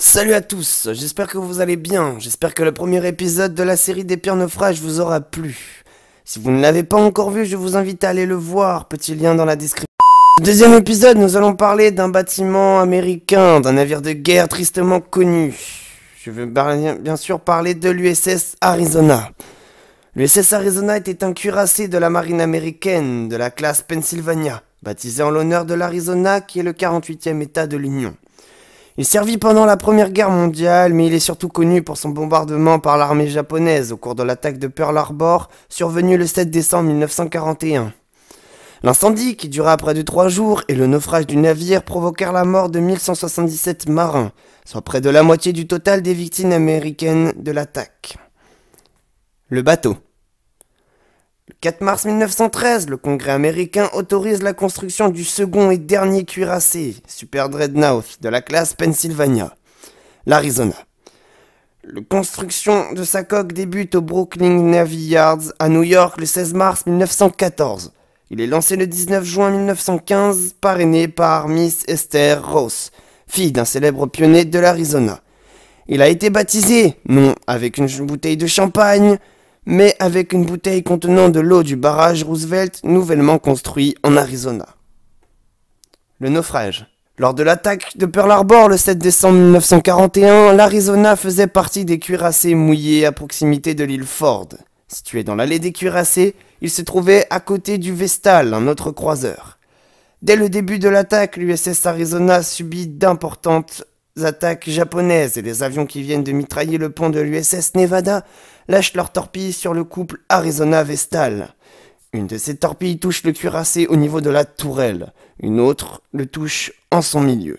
Salut à tous, j'espère que vous allez bien, j'espère que le premier épisode de la série des pires naufrages vous aura plu. Si vous ne l'avez pas encore vu, je vous invite à aller le voir, petit lien dans la description. Deuxième épisode, nous allons parler d'un bâtiment américain, d'un navire de guerre tristement connu. Je veux bien sûr parler de l'USS Arizona. L'USS Arizona était un cuirassé de la marine américaine, de la classe Pennsylvania, baptisé en l'honneur de l'Arizona qui est le 48e État de l'Union. Il servit pendant la Première Guerre mondiale, mais il est surtout connu pour son bombardement par l'armée japonaise au cours de l'attaque de Pearl Harbor, survenue le 7 décembre 1941. L'incendie, qui dura près de 3 jours, et le naufrage du navire provoquèrent la mort de 1177 marins, soit près de la moitié du total des victimes américaines de l'attaque. Le bateau. Le 4 mars 1913, le Congrès américain autorise la construction du second et dernier cuirassé, Super Dreadnought, de la classe Pennsylvania, l'Arizona. La construction de sa coque débute au Brooklyn Navy Yards à New York le 16 mars 1914. Il est lancé le 19 juin 1915, parrainé par Miss Esther Ross, fille d'un célèbre pionnier de l'Arizona. Il a été baptisé, non avec une bouteille de champagne, mais avec une bouteille contenant de l'eau du barrage Roosevelt nouvellement construit en Arizona. Le naufrage. Lors de l'attaque de Pearl Harbor le 7 décembre 1941, l'Arizona faisait partie des cuirassés mouillés à proximité de l'île Ford. Situé dans l'allée des cuirassés, il se trouvait à côté du Vestal, un autre croiseur. Dès le début de l'attaque, l'USS Arizona subit d'importantes attaques japonaises et les avions qui viennent de mitrailler le pont de l'USS Nevada lâchent leurs torpilles sur le couple Arizona-Vestal. Une de ces torpilles touche le cuirassé au niveau de la tourelle, une autre le touche en son milieu.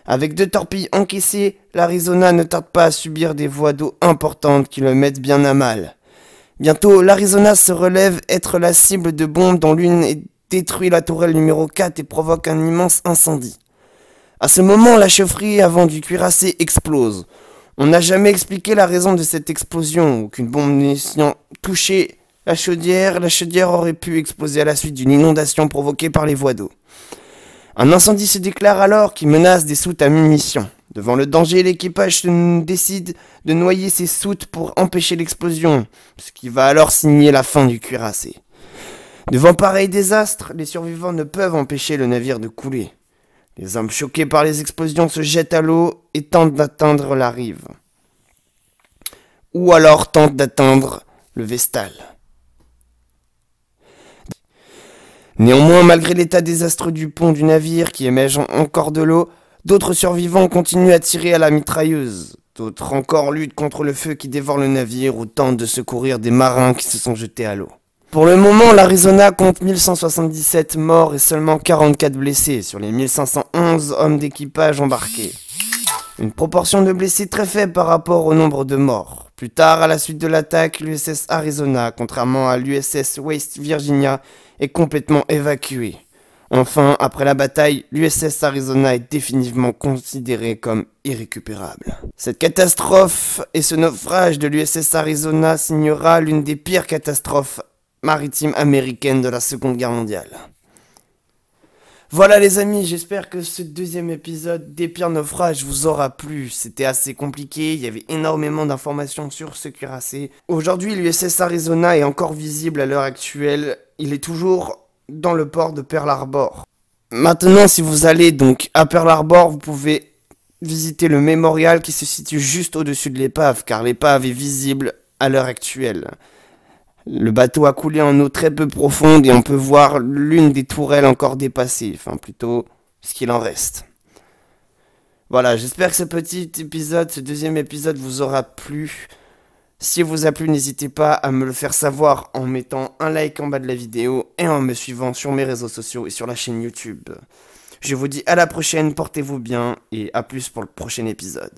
Avec 2 torpilles encaissées, l'Arizona ne tarde pas à subir des voies d'eau importantes qui le mettent bien à mal. Bientôt, l'Arizona se relève être la cible de bombes dont l'une détruit la tourelle numéro 4 et provoque un immense incendie. À ce moment, la chaufferie avant du cuirassé explose. On n'a jamais expliqué la raison de cette explosion, aucune bombe n'ayant touché la chaudière aurait pu exploser à la suite d'une inondation provoquée par les voies d'eau. Un incendie se déclare alors qui menace des soutes à munitions. Devant le danger, l'équipage décide de noyer ses soutes pour empêcher l'explosion, ce qui va alors signer la fin du cuirassé. Devant pareil désastre, les survivants ne peuvent empêcher le navire de couler. Les hommes choqués par les explosions se jettent à l'eau et tentent d'atteindre la rive. Ou alors tentent d'atteindre le Vestal. Néanmoins, malgré l'état désastreux du pont du navire qui émerge encore de l'eau, d'autres survivants continuent à tirer à la mitrailleuse. D'autres encore luttent contre le feu qui dévore le navire ou tentent de secourir des marins qui se sont jetés à l'eau. Pour le moment, l'Arizona compte 1177 morts et seulement 44 blessés sur les 1511 hommes d'équipage embarqués. Une proportion de blessés très faible par rapport au nombre de morts. Plus tard, à la suite de l'attaque, l'USS Arizona, contrairement à l'USS West Virginia, est complètement évacuée. Enfin, après la bataille, l'USS Arizona est définitivement considéré comme irrécupérable. Cette catastrophe et ce naufrage de l'USS Arizona signera l'une des pires catastrophes maritimes américaines de la Seconde Guerre mondiale. Voilà les amis, j'espère que ce deuxième épisode des pires naufrages vous aura plu. C'était assez compliqué, il y avait énormément d'informations sur ce cuirassé. Aujourd'hui, l'USS Arizona est encore visible à l'heure actuelle. Il est toujours dans le port de Pearl Harbor. Maintenant, si vous allez donc à Pearl Harbor, vous pouvez visiter le mémorial qui se situe juste au-dessus de l'épave, car l'épave est visible à l'heure actuelle. Le bateau a coulé en eau très peu profonde et on peut voir l'une des tourelles encore dépassées, enfin plutôt ce qu'il en reste. Voilà, j'espère que ce petit épisode, ce deuxième épisode vous aura plu. Si vous a plu, n'hésitez pas à me le faire savoir en mettant un like en bas de la vidéo et en me suivant sur mes réseaux sociaux et sur la chaîne YouTube. Je vous dis à la prochaine, portez-vous bien et à plus pour le prochain épisode.